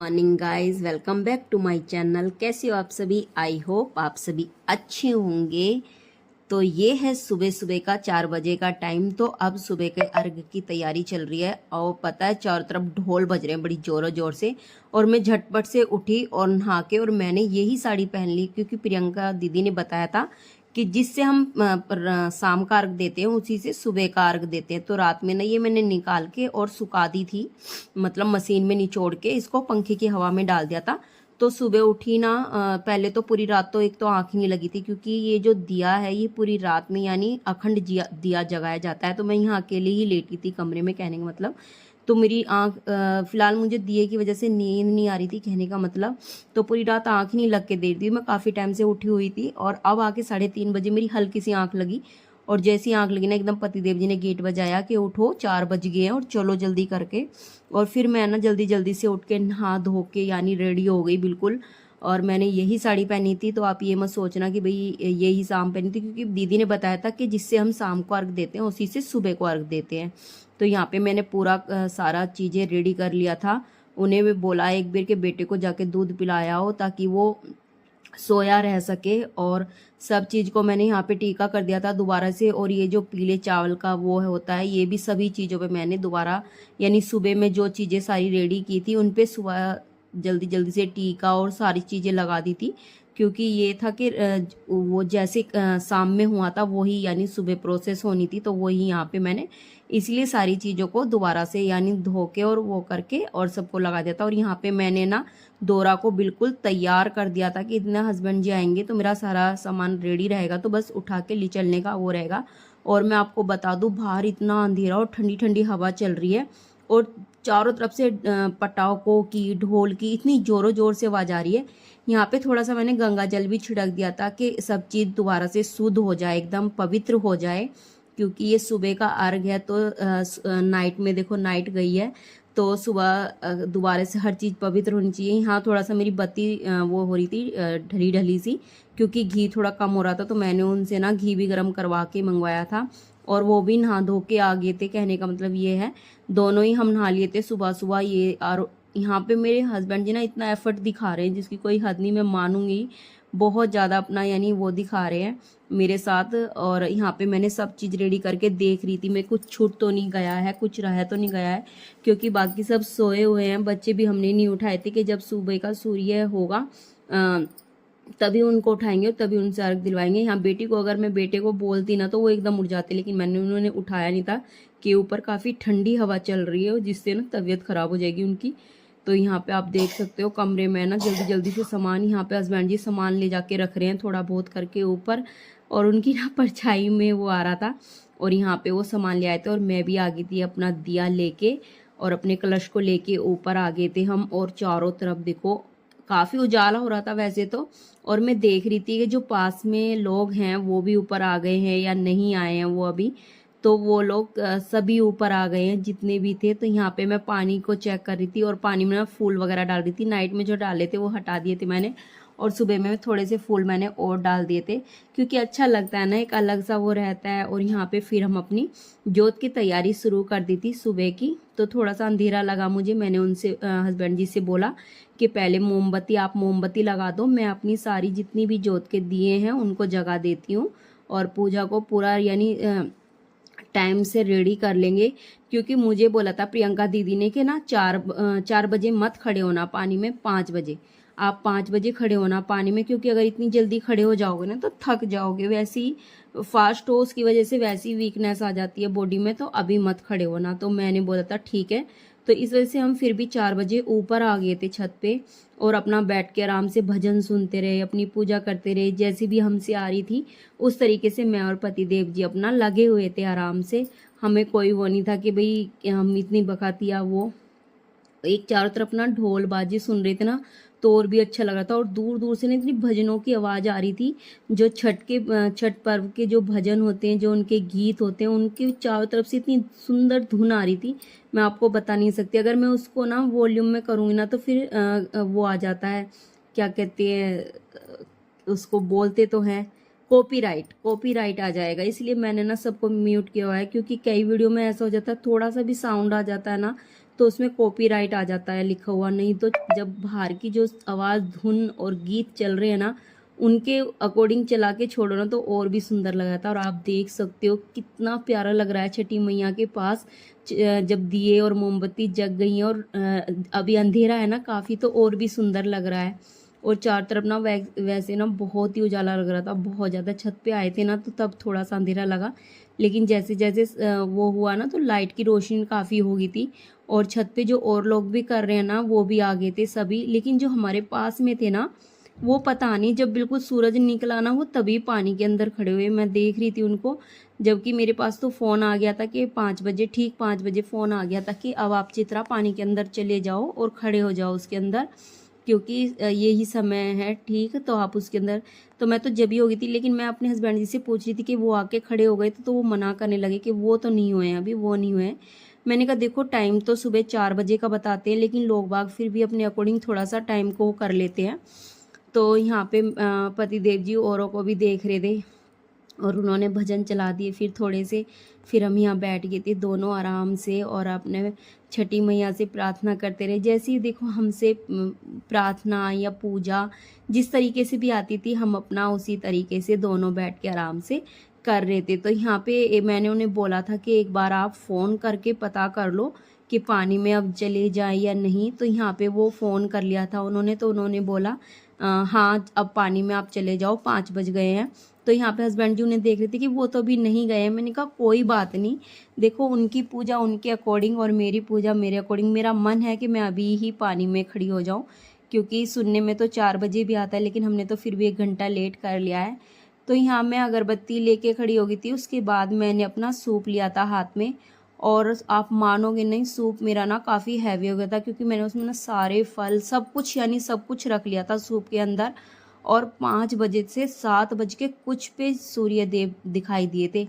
Morning guys, welcome back to my channel. कैसे हो आप सभी? आई होप आप सभी अच्छे होंगे। तो ये है सुबह सुबह का 4 बजे का टाइम। तो अब सुबह के अर्घ की तैयारी चल रही है और पता है चारों तरफ ढोल बज रहे हैं बड़ी जोरों जोर से। और मैं झटपट से उठी और नहा के, और मैंने यही साड़ी पहन ली क्योंकि प्रियंका दीदी ने बताया था कि जिससे हम शाम का अर्घ देते हैं उसी से सुबह का अर्घ देते हैं। तो रात में ना ये मैंने निकाल के और सुखा दी थी, मतलब मशीन में निचोड़ के इसको पंखे की हवा में डाल दिया था। तो सुबह उठी ना, पहले तो पूरी रात तो एक तो आँख ही नहीं लगी थी क्योंकि ये जो दिया है ये पूरी रात में यानी अखंड दिया जगाया जाता है। तो मैं यहाँ अकेले ही लेटी थी कमरे में, कहने का मतलब। तो मेरी आँख फिलहाल मुझे दिए की वजह से नींद नहीं आ रही थी, कहने का मतलब। तो पूरी रात आँख ही नहीं लग के दे रही थी, मैं काफ़ी टाइम से उठी हुई थी। और अब आके 3:30 बजे मेरी हल्की सी आँख लगी, और जैसी आँख लगी ना एकदम पतिदेव जी ने गेट बजाया कि उठो 4 बज गए हैं और चलो जल्दी करके। और फिर मैं ना जल्दी जल्दी से उठ के नहा धो के यानी रेडी हो गई बिल्कुल। और मैंने यही साड़ी पहनी थी। तो आप ये मत सोचना कि भाई यही शाम पहनी थी, क्योंकि दीदी ने बताया था कि जिससे हम शाम को अर्घ देते हैं उसी से सुबह को अर्घ देते हैं। तो यहाँ पे मैंने पूरा सारा चीज़ें रेडी कर लिया था। उन्हें भी बोला एक बार के बेटे को जाके दूध पिलाया हो ताकि वो सोया रह सके। और सब चीज़ को मैंने यहाँ पे टीका कर दिया था दोबारा से। और ये जो पीले चावल का वो होता है, ये भी सभी चीज़ों पे मैंने दोबारा यानी सुबह में जो चीज़ें सारी रेडी की थी उन पे सुबह जल्दी जल्दी से टीका और सारी चीज़ें लगा दी थी। क्योंकि ये था कि वो जैसे शाम में हुआ था वही यानी सुबह प्रोसेस होनी थी, तो वही यहाँ पे मैंने इसलिए सारी चीज़ों को दोबारा से यानी धो के और वो करके और सबको लगा दिया था। और यहाँ पे मैंने ना दोरा को बिल्कुल तैयार कर दिया था कि इतना हस्बैंड जी आएंगे तो मेरा सारा सामान रेडी रहेगा, तो बस उठा के ले चलने का वो रहेगा। और मैं आपको बता दूं बाहर इतना अंधेरा और ठंडी ठंडी हवा चल रही है, और चारों तरफ से पटाखों की ढोल की इतनी जोरों जोर से आवाज आ रही है। यहाँ पे थोड़ा सा मैंने गंगा जल भी छिड़क दिया था कि सब चीज़ दोबारा से शुद्ध हो जाए, एकदम पवित्र हो जाए। क्योंकि ये सुबह का अर्घ है, तो नाइट में देखो नाइट गई है, तो सुबह दोबारा से हर चीज़ पवित्र होनी चाहिए। यहाँ थोड़ा सा मेरी बत्ती वो हो रही थी ढली ढली सी, क्योंकि घी थोड़ा कम हो रहा था। तो मैंने उनसे ना घी भी गर्म करवा के मंगवाया था, और वो भी नहा धो के आ गए थे। कहने का मतलब ये है दोनों ही हम नहा लिए थे सुबह सुबह ये। और यहाँ पे मेरे हस्बैंड जी ना इतना एफर्ट दिखा रहे हैं जिसकी कोई हद नहीं, मैं मानूंगी। बहुत ज़्यादा अपना यानी वो दिखा रहे हैं मेरे साथ। और यहाँ पे मैंने सब चीज़ रेडी करके देख रही थी मैं कुछ छूट तो नहीं गया है, कुछ रह तो नहीं गया है, क्योंकि बाकी सब सोए हुए हैं। बच्चे भी हमने नहीं उठाए थे कि जब सुबह का सूर्य होगा तभी उनको उठाएंगे और तभी उनसे अर्घ दिलवाएंगे। यहाँ बेटी को अगर मैं बेटे को बोलती ना तो वो एकदम उठ जाते, लेकिन मैंने उन्होंने उठाया नहीं था कि ऊपर काफ़ी ठंडी हवा चल रही है जिससे ना तबीयत खराब हो जाएगी उनकी। तो यहाँ पे आप देख सकते हो कमरे में ना जल्दी जल्दी से सामान, यहाँ पे हस्बैंड जी सामान ले जाके रख रहे हैं थोड़ा बहुत करके ऊपर। और उनकी ना परछाई में वो आ रहा था, और यहाँ पे वो सामान ले आए थे। और मैं भी आ गई थी अपना दिया लेके और अपने कलश को लेके ऊपर आ गए थे हम। और चारों तरफ देखो काफ़ी उजाला हो रहा था वैसे तो। और मैं देख रही थी कि जो पास में लोग हैं वो भी ऊपर आ गए हैं या नहीं आए हैं वो अभी। तो वो लोग सभी ऊपर आ गए हैं जितने भी थे। तो यहाँ पे मैं पानी को चेक कर रही थी, और पानी में ना फूल वगैरह डाल रही थी। नाइट में जो डाले थे वो हटा दिए थे मैंने, और सुबह में थोड़े से फूल मैंने और डाल दिए थे, क्योंकि अच्छा लगता है ना, एक अलग सा वो रहता है। और यहाँ पे फिर हम अपनी जोत की तैयारी शुरू कर दी थी सुबह की। तो थोड़ा सा अंधेरा लगा मुझे, मैंने उनसे हस्बैंड जी से बोला कि पहले मोमबत्ती आप मोमबत्ती लगा दो, मैं अपनी सारी जितनी भी जोत के दिए हैं उनको जगा देती हूँ। और पूजा को पूरा यानी टाइम से रेडी कर लेंगे। क्योंकि मुझे बोला था प्रियंका दीदी ने कि ना 4 बजे मत खड़े होना पानी में, 5 बजे आप 5 बजे खड़े होना पानी में, क्योंकि अगर इतनी जल्दी खड़े हो जाओगे ना तो थक जाओगे। वैसे ही फास्ट हो उसकी वजह से वैसी वीकनेस आ जाती है बॉडी में, तो अभी मत खड़े होना। तो मैंने बोला था ठीक है। तो इस वजह से हम फिर भी 4 बजे ऊपर आ गए थे छत पे, और अपना बैठ के आराम से भजन सुनते रहे, अपनी पूजा करते रहे। जैसी भी हमसे आ रही थी उस तरीके से मैं और पति देव जी अपना लगे हुए थे आराम से। हमें कोई वो नहीं था कि भाई हम इतनी बकातिया वो। एक चारों तरफ ना ढोल बाजी सुन रहे थे ना, तो और भी अच्छा लग रहा था। और दूर दूर से ना इतनी भजनों की आवाज़ आ रही थी। जो छठ पर्व के जो भजन होते हैं, जो उनके गीत होते हैं, उनकी चारों तरफ से इतनी सुंदर धुन आ रही थी, मैं आपको बता नहीं सकती। अगर मैं उसको ना वॉल्यूम में करूँगी ना तो फिर वो आ जाता है क्या कहते हैं, उसको बोलते तो हैं कॉपीराइट आ जाएगा। इसलिए मैंने ना सबको म्यूट किया हुआ है, क्योंकि कई वीडियो में ऐसा हो जाता है थोड़ा सा भी साउंड आ जाता है ना तो उसमें कॉपीराइट आ जाता है लिखा हुआ। नहीं तो जब बाहर की जो आवाज़, धुन और गीत चल रहे हैं ना उनके अकॉर्डिंग चला के छोड़ो ना तो और भी सुंदर लग रहा था। और आप देख सकते हो कितना प्यारा लग रहा है छठी मैया के पास जब दिए और मोमबत्ती जग गई हैं, और अभी अंधेरा है ना काफ़ी, तो और भी सुंदर लग रहा है। और चार तरफ ना वैसे ना बहुत ही उजाला लग रहा था, बहुत ज़्यादा। छत पे आए थे ना तो तब थोड़ा सा अंधेरा लगा, लेकिन जैसे जैसे वो हुआ ना तो लाइट की रोशनी काफ़ी हो गई थी। और छत पे जो और लोग भी कर रहे हैं ना वो भी आ गए थे सभी, लेकिन जो हमारे पास में थे ना वो पता नहीं जब बिल्कुल सूरज निकला ना वो तभी पानी के अंदर खड़े हुए। मैं देख रही थी उनको, जबकि मेरे पास तो फ़ोन आ गया था कि 5 बजे, ठीक 5 बजे फ़ोन आ गया था कि अब आप चित्रा पानी के अंदर चले जाओ और खड़े हो जाओ उसके अंदर, क्योंकि यही समय है, ठीक तो आप उसके अंदर। तो मैं तो जब ही हो गई थी, लेकिन मैं अपने हस्बैंड जी से पूछ रही थी कि वो आके खड़े हो गए तो वो मना करने लगे कि वो तो नहीं हुए हैं अभी, वो नहीं हुए हैं। मैंने कहा देखो टाइम तो सुबह 4 बजे का बताते हैं, लेकिन लोग बाग फिर भी अपने अकॉर्डिंग थोड़ा सा टाइम को कर लेते हैं। तो यहाँ पे पति देव जी औरों को भी देख रहे थे और उन्होंने भजन चला दिए फिर थोड़े से। फिर हम यहाँ बैठ गए थे दोनों आराम से और अपने छठी मैया से प्रार्थना करते रहे। जैसे ही देखो हमसे प्रार्थना या पूजा जिस तरीके से भी आती थी हम अपना उसी तरीके से दोनों बैठ के आराम से कर रहे थे। तो यहाँ पे मैंने उन्हें बोला था कि एक बार आप फ़ोन करके पता कर लो कि पानी में अब चले जाए या नहीं। तो यहाँ पे वो फ़ोन कर लिया था उन्होंने, तो उन्होंने बोला हाँ अब पानी में आप चले जाओ, 5 बज गए हैं। तो यहाँ पे हस्बैंड जी उन्हें देख रहे थे कि वो तो अभी नहीं गए हैं। मैंने कहा कोई बात नहीं, देखो उनकी पूजा उनके अकॉर्डिंग और मेरी पूजा मेरे अकॉर्डिंग। मेरा मन है कि मैं अभी ही पानी में खड़ी हो जाऊँ, क्योंकि सुनने में तो 4 बजे भी आता है, लेकिन हमने तो फिर भी 1 घंटा लेट कर लिया है। तो यहाँ मैं अगरबत्ती लेके खड़ी हो गई थी। उसके बाद मैंने अपना सूप लिया था हाथ में, और आप मानोगे नहीं सूप मेरा ना काफ़ी हैवी हो गया था, क्योंकि मैंने उसमें ना सारे फल सब कुछ यानी सब कुछ रख लिया था सूप के अंदर। और 5 बजे से 7 बज के कुछ पे सूर्य देव दिखाई दिए थे।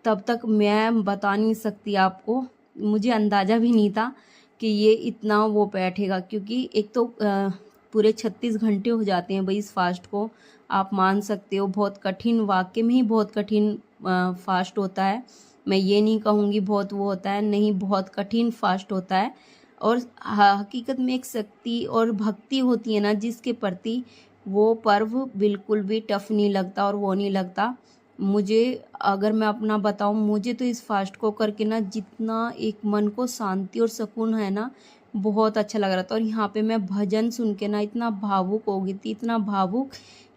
तब तक मैं बता नहीं सकती आपको, मुझे अंदाज़ा भी नहीं था कि ये इतना वो बैठेगा, क्योंकि एक तो पूरे 36 घंटे हो जाते हैं भाई इस फास्ट को। आप मान सकते हो बहुत कठिन, वाकई में ही बहुत कठिन फास्ट होता है। मैं ये नहीं कहूँगी बहुत वो होता है, नहीं बहुत कठिन फास्ट होता है। और हकीकत में एक शक्ति और भक्ति होती है ना जिसके प्रति, वो पर्व बिल्कुल भी टफ नहीं लगता और वो नहीं लगता। मुझे अगर मैं अपना बताऊं, मुझे तो इस फास्ट को करके ना जितना एक मन को शांति और सुकून है ना बहुत अच्छा लग रहा था। और यहाँ पे मैं भजन सुन के ना इतना भावुक हो गई थी, इतना भावुक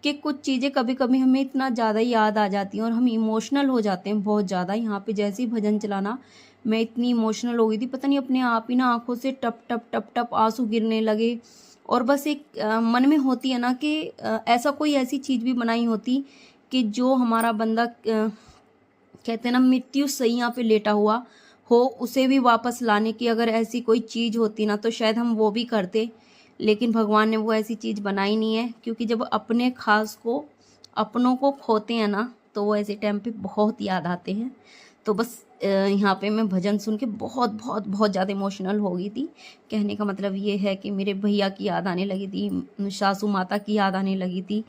कि कुछ चीज़ें कभी कभी हमें इतना ज़्यादा याद आ जाती हैं और हम इमोशनल हो जाते हैं बहुत ज़्यादा। यहाँ पे जैसे ही भजन चलाना मैं इतनी इमोशनल हो गई थी, पता नहीं अपने आप ही ना आंखों से टप टप टप टप आंसू गिरने लगे। और बस एक मन में होती है ना कि ऐसा कोई ऐसी चीज़ भी बनाई होती कि जो हमारा बंदा कहते हैं ना मृत्यु सैया पे लेटा हुआ हो, उसे भी वापस लाने की अगर ऐसी कोई चीज़ होती ना तो शायद हम वो भी करते। लेकिन भगवान ने वो ऐसी चीज़ बनाई नहीं है, क्योंकि जब अपने खास को अपनों को खोते हैं ना तो वो ऐसे टाइम पे बहुत याद आते हैं। तो बस यहाँ पे मैं भजन सुन के बहुत बहुत बहुत ज़्यादा इमोशनल हो गई थी। कहने का मतलब ये है कि मेरे भैया की याद आने लगी थी, सासू माता की याद आने लगी थी।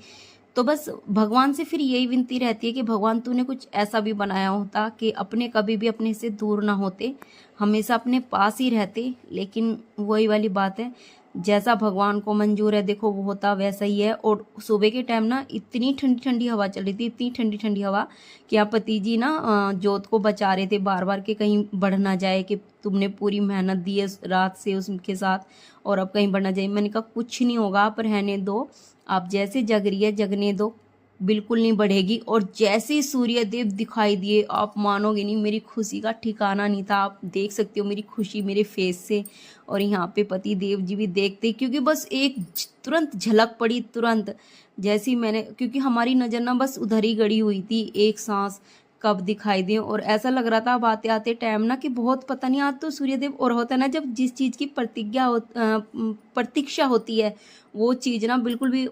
तो बस भगवान से फिर यही विनती रहती है कि भगवान तूने कुछ ऐसा भी बनाया होता कि अपने कभी भी अपने से दूर ना होते, हमेशा अपने पास ही रहते। लेकिन वही वाली बात है, जैसा भगवान को मंजूर है देखो वो होता वैसा ही है। और सुबह के टाइम ना इतनी ठंडी ठंडी हवा चल रही थी, इतनी ठंडी ठंडी हवा कि आप पति जी ना जोत को बचा रहे थे बार बार कि कहीं बढ़ ना जाए, कि तुमने पूरी मेहनत दी है रात से उसके साथ और अब कहीं बढ़ ना जाए। मैंने कहा कुछ नहीं होगा, आप रहने दो, आप जैसे जग रही है जगने दो, बिल्कुल नहीं बढ़ेगी। और जैसे ही सूर्य देव दिखाई दिए आप मानोगे नहीं, मेरी खुशी का ठिकाना नहीं था। आप देख सकते हो मेरी खुशी मेरे फेस से। और यहाँ पे पति देव जी भी देखते, क्योंकि बस एक तुरंत झलक पड़ी, तुरंत जैसी मैंने, क्योंकि हमारी नज़र ना बस उधर ही गड़ी हुई थी, एक सांस कब दिखाई दे। और ऐसा लग रहा था अब आते आते टाइम ना कि बहुत पता नहीं, आज तो सूर्यदेव और होता है ना जब जिस चीज़ की प्रतीक्षा होती है वो चीज़ ना बिल्कुल भी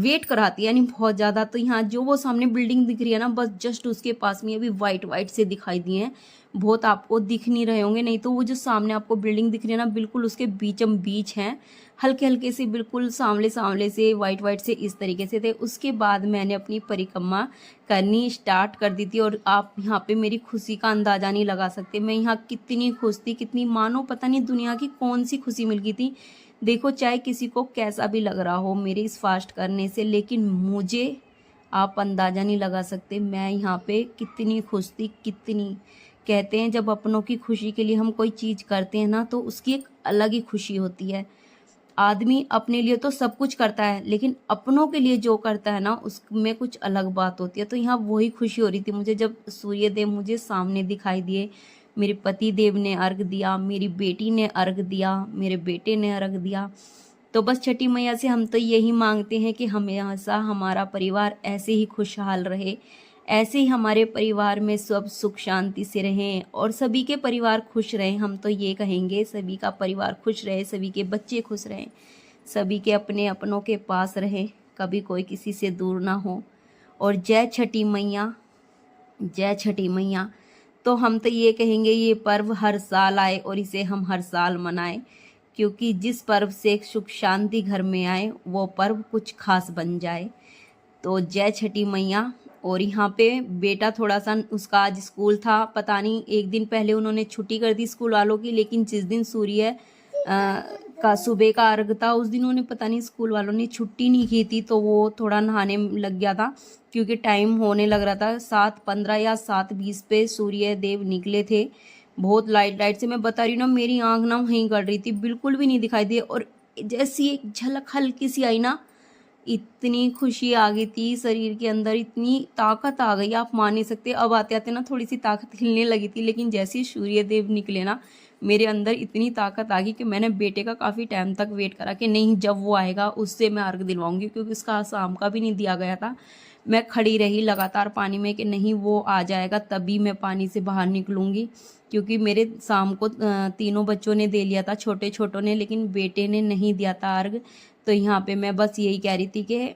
वेट कराती है, यानी बहुत ज़्यादा। तो यहाँ जो वो सामने बिल्डिंग दिख रही है ना बस जस्ट उसके पास में अभी वाइट वाइट से दिखाई दिए हैं, बहुत आपको दिख नहीं रहे होंगे, नहीं तो वो जो सामने आपको बिल्डिंग दिख रही है ना, बिल्कुल उसके बीचम बीच हैं, हल्के हल्के से, बिल्कुल सांवले सांवले से, वाइट वाइट से, इस तरीके से थे। उसके बाद मैंने अपनी परिक्रमा करनी स्टार्ट कर दी थी और आप यहाँ पे मेरी खुशी का अंदाज़ा नहीं लगा सकते। मैं यहाँ कितनी खुश थी, कितनी, मानो पता नहीं दुनिया की कौन सी खुशी मिल गई थी। देखो चाहे किसी को कैसा भी लग रहा हो मेरे इस फास्ट करने से, लेकिन मुझे आप अंदाज़ा नहीं लगा सकते मैं यहाँ पे कितनी खुश थी, कितनी। कहते हैं जब अपनों की खुशी के लिए हम कोई चीज़ करते हैं ना, तो उसकी एक अलग ही खुशी होती है। आदमी अपने लिए तो सब कुछ करता है, लेकिन अपनों के लिए जो करता है ना, उसमें कुछ अलग बात होती है। तो यहाँ वही खुशी हो रही थी मुझे जब सूर्य देव मुझे सामने दिखाई दिए। मेरे पति देव ने अर्घ दिया, मेरी बेटी ने अर्घ दिया, मेरे बेटे ने अर्घ दिया। तो बस छठी मैया से हम तो यही मांगते हैं कि हमेशा हमारा परिवार ऐसे ही खुशहाल रहे, ऐसे ही हमारे परिवार में सब सुख शांति से रहें और सभी के परिवार खुश रहें। हम तो ये कहेंगे सभी का परिवार खुश रहे, सभी के बच्चे खुश रहें, सभी के अपने अपनों के पास रहें, कभी कोई किसी से दूर ना हो। और जय छठी मैया, जय छठी मैया। तो हम तो ये कहेंगे ये पर्व हर साल आए और इसे हम हर साल मनाएं, क्योंकि जिस पर्व से सुख शांति घर में आए वो पर्व कुछ खास बन जाए। तो जय छठी मैया। और यहाँ पे बेटा थोड़ा सा, उसका आज स्कूल था, पता नहीं एक दिन पहले उन्होंने छुट्टी कर दी स्कूल वालों की, लेकिन जिस दिन सूर्य का सुबह का अर्घ था उस दिन उन्हें पता नहीं स्कूल वालों ने छुट्टी नहीं की थी, तो वो थोड़ा नहाने लग गया था, क्योंकि टाइम होने लग रहा था 7:15 या 7:20 पे सूर्य देव निकले थे। बहुत लाइट लाइट से, मैं बता रही हूँ ना, मेरी आंख ना वहीं गड़ रही थी, बिल्कुल भी नहीं दिखाई दिए। और जैसी एक झलक हल्की सी आई ना, इतनी खुशी आ गई थी शरीर के अंदर, इतनी ताकत आ गई आप मान नहीं सकते। अब आते आते ना थोड़ी सी ताकत हिलने लगी थी, लेकिन जैसे ही सूर्य देव निकले ना, मेरे अंदर इतनी ताकत आ गई कि मैंने बेटे का काफ़ी टाइम तक वेट करा कि नहीं जब वो आएगा उससे मैं अर्घ दिलवाऊंगी, क्योंकि उसका शाम का भी नहीं दिया गया था। मैं खड़ी रही लगातार पानी में कि नहीं वो आ जाएगा तभी मैं पानी से बाहर निकलूँगी, क्योंकि मेरे शाम को तीनों बच्चों ने दे लिया था, छोटे छोटों ने, लेकिन बेटे ने नहीं दिया था अर्घ। तो यहाँ पे मैं बस यही कह रही थी कि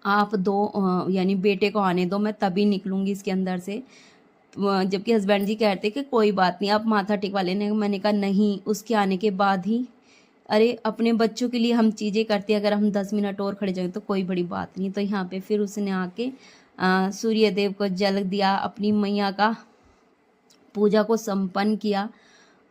आप दो, यानी बेटे को आने दो, मैं तभी निकलूँगी इसके अंदर से। जबकि हस्बैंड जी कहते कि कोई बात नहीं आप माथा टेकवा लेने। मैंने कहा नहीं, उसके आने के बाद ही, अरे अपने बच्चों के लिए हम चीज़ें करते हैं, अगर हम 10 मिनट और खड़े जाएं तो कोई बड़ी बात नहीं। तो यहाँ पे फिर उसने आके सूर्य देव को जल दिया, अपनी मैया का पूजा को संपन्न किया।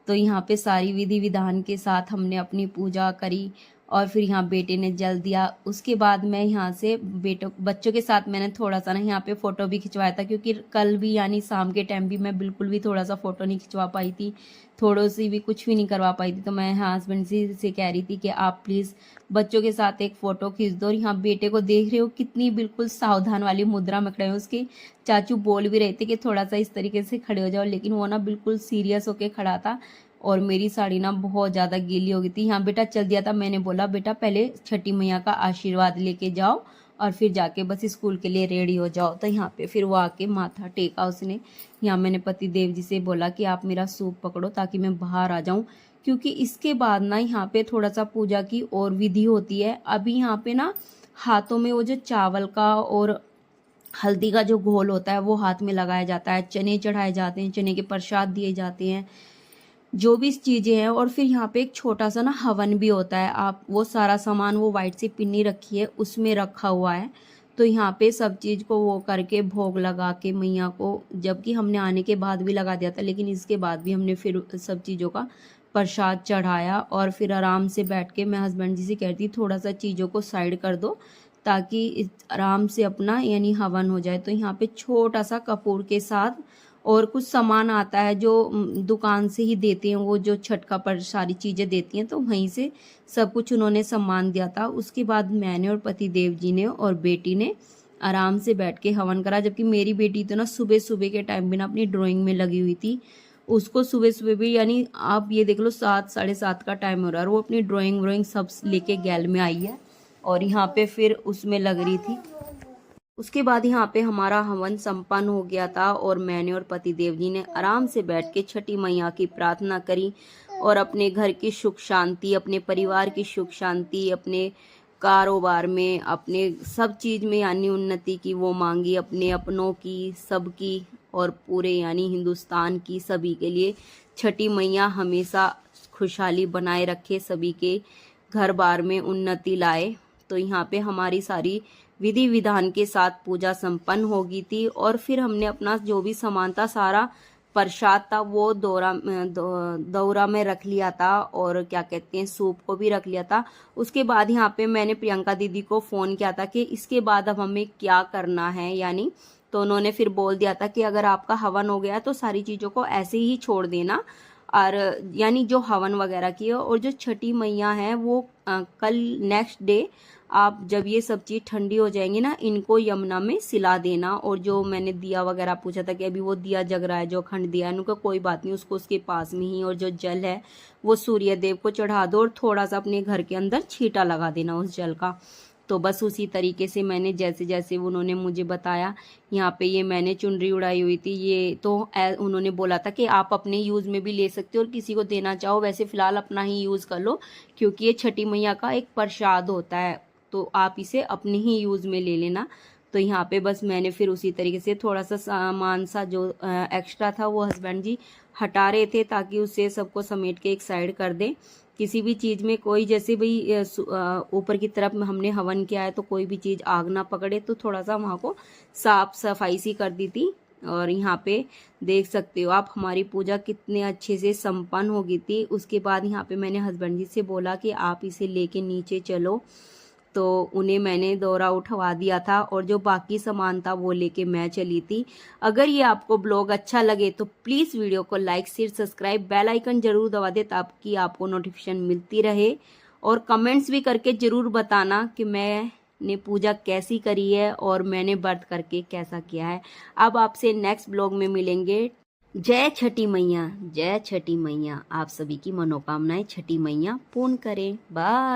तो यहाँ पे सारी विधि विधान के साथ हमने अपनी पूजा करी और फिर यहाँ बेटे ने जल दिया। उसके बाद मैं यहाँ से बच्चों के साथ मैंने थोड़ा सा ना यहाँ पे फ़ोटो भी खिंचवाया था, क्योंकि कल भी यानी शाम के टाइम भी मैं बिल्कुल भी थोड़ा सा फ़ोटो नहीं खिंचवा पाई थी, थोड़ो सी भी कुछ भी नहीं करवा पाई थी। तो मैं हस्बैंड जी से कह रही थी कि आप प्लीज़ बच्चों के साथ एक फ़ोटो खींच दो। और यहाँ बेटे को देख रहे हो कितनी बिल्कुल सावधान वाली मुद्रा में खड़े हैं। उसके चाचू बोल भी रहे थे कि थोड़ा सा इस तरीके से खड़े हो जाओ, लेकिन वो ना बिल्कुल सीरियस होके खड़ा था और मेरी साड़ी ना बहुत ज़्यादा गीली हो गई थी। यहाँ बेटा चल दिया था, मैंने बोला बेटा पहले छठी मैया का आशीर्वाद लेके जाओ और फिर जाके बस स्कूल के लिए रेडी हो जाओ। तो यहाँ पे फिर वो आके माथा टेका उसने। यहाँ मैंने पति देव जी से बोला कि आप मेरा सूप पकड़ो ताकि मैं बाहर आ जाऊँ, क्योंकि इसके बाद ना यहाँ पे थोड़ा सा पूजा की और विधि होती है। अभी यहाँ पे ना हाथों में वो जो चावल का और हल्दी का जो घोल होता है वो हाथ में लगाया जाता है, चने चढ़ाए जाते हैं, चने के प्रसाद दिए जाते हैं, जो भी चीज़ें हैं। और फिर यहाँ पे एक छोटा सा ना हवन भी होता है। आप वो सारा सामान, वो वाइट सी पिन्नी रखी है उसमें रखा हुआ है। तो यहाँ पे सब चीज़ को वो करके भोग लगा के मैया को, जबकि हमने आने के बाद भी लगा दिया था, लेकिन इसके बाद भी हमने फिर सब चीज़ों का प्रसाद चढ़ाया। और फिर आराम से बैठ के मैं हस्बैंड जी से कहती थोड़ा सा चीज़ों को साइड कर दो ताकि आराम से अपना यानी हवन हो जाए। तो यहाँ पे छोटा सा कपूर के साथ और कुछ सामान आता है जो दुकान से ही देते हैं, वो जो छठ का पर सारी चीज़ें देती हैं, तो वहीं से सब कुछ उन्होंने सामान दिया था। उसके बाद मैंने और पति देव जी ने और बेटी ने आराम से बैठ के हवन करा। जबकि मेरी बेटी तो ना सुबह सुबह के टाइम भी ना अपनी ड्राइंग में लगी हुई थी। उसको सुबह सुबह भी, यानी आप ये देख लो 7 साढ़े 7 का टाइम हो रहा है और वो अपनी ड्राइंग सब लेके गैल में आई है और यहाँ पे फिर उसमें लग रही थी। उसके बाद यहाँ पे हमारा हवन संपन्न हो गया था और मैंने और पति देव जी ने आराम से बैठ के छठी मैया की प्रार्थना करी और अपने घर की सुख शांति, अपने परिवार की सुख शांति, अपने कारोबार में, अपने सब चीज़ में यानी उन्नति की वो मांगी, अपने अपनों की, सबकी। और पूरे यानी हिंदुस्तान की सभी के लिए छठी मैया हमेशा खुशहाली बनाए रखे, सभी के घर बार में उन्नति लाए। तो यहाँ पे हमारी सारी विधि विधान के साथ पूजा संपन्न हो गई थी और फिर हमने अपना जो भी सामान था, सारा प्रसाद था, वो दौरा में रख लिया था और क्या कहते हैं सूप को भी रख लिया था। उसके बाद यहाँ पे मैंने प्रियंका दीदी को फ़ोन किया था कि इसके बाद अब हमें क्या करना है यानी, तो उन्होंने फिर बोल दिया था कि अगर आपका हवन हो गया तो सारी चीज़ों को ऐसे ही छोड़ देना, और यानी जो हवन वगैरह की और जो छठी मैया है वो कल नेक्स्ट डे आप जब ये सब चीज़ ठंडी हो जाएंगी ना, इनको यमुना में सिला देना। और जो मैंने दिया वगैरह पूछा था कि अभी वो दिया जग रहा है, जो अखंड दिया है, उनका कोई बात नहीं, उसको उसके पास में ही, और जो जल है वो सूर्य देव को चढ़ा दो और थोड़ा सा अपने घर के अंदर छींटा लगा देना उस जल का। तो बस उसी तरीके से मैंने जैसे जैसे उन्होंने मुझे बताया, यहाँ पे ये मैंने चुनरी उड़ाई हुई थी, ये तो उन्होंने बोला था कि आप अपने यूज़ में भी ले सकते हो और किसी को देना चाहो, वैसे फ़िलहाल अपना ही यूज़ कर लो क्योंकि ये छठी मैया का एक प्रसाद होता है, तो आप इसे अपने ही यूज़ में ले लेना। तो यहाँ पे बस मैंने फिर उसी तरीके से थोड़ा सा सामान सा जो एक्स्ट्रा था वो हस्बैंड जी हटा रहे थे ताकि उसे सबको समेट के एक साइड कर दें। किसी भी चीज़ में कोई जैसे भाई ऊपर की तरफ हमने हवन किया है तो कोई भी चीज़ आग ना पकड़े, तो थोड़ा सा वहाँ को साफ सफाई सी कर दी थी। और यहाँ पे देख सकते हो आप हमारी पूजा कितने अच्छे से संपन्न हो गई थी। उसके बाद यहाँ पे मैंने हस्बैंड जी से बोला कि आप इसे लेके नीचे चलो, तो उन्हें मैंने दौरा उठवा दिया था और जो बाकी सामान था वो लेके मैं चली थी। अगर ये आपको ब्लॉग अच्छा लगे तो प्लीज़ वीडियो को like share subscribe bell icon जरूर दबा दे ताकि आपको नोटिफिकेशन मिलती रहे, और कमेंट्स भी करके ज़रूर बताना कि मैंने पूजा कैसी करी है और मैंने व्रत करके कैसा किया है। अब आपसे नेक्स्ट ब्लॉग में मिलेंगे। जय छठी मैया, जय छठी मैया। आप सभी की मनोकामनाएं छठी मैया पूर्ण करें। बाय।